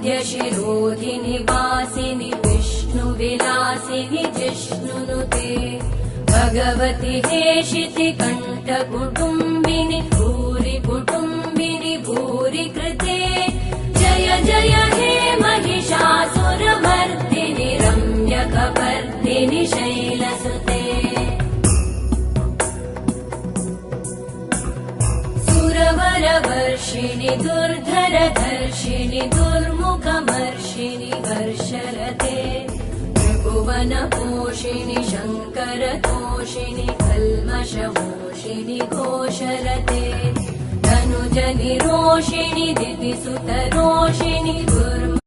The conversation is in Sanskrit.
श्रीवरविन्द्यशिरोधिनि वासिनि विष्णुविलासिनि जिष्णुनुते भगवति हेशिति कण्ठकुटुम्बिनि भूरि कुटुम्बिनि भूरि कृते जय जय हे महिषासुरमर्दिनि रम्यकपर्दिनि शैलसुते सुरवरवर्षिणि दुर्धरधर्षिणि दुर्मुखमर्षिणि हर्षरते त्रिभुवनपोषिणि शङ्करतोषिणि कल्मषमोषिणि घोषरते धनुजनिरोषिणि दितिसुतरोषिणि दुर्म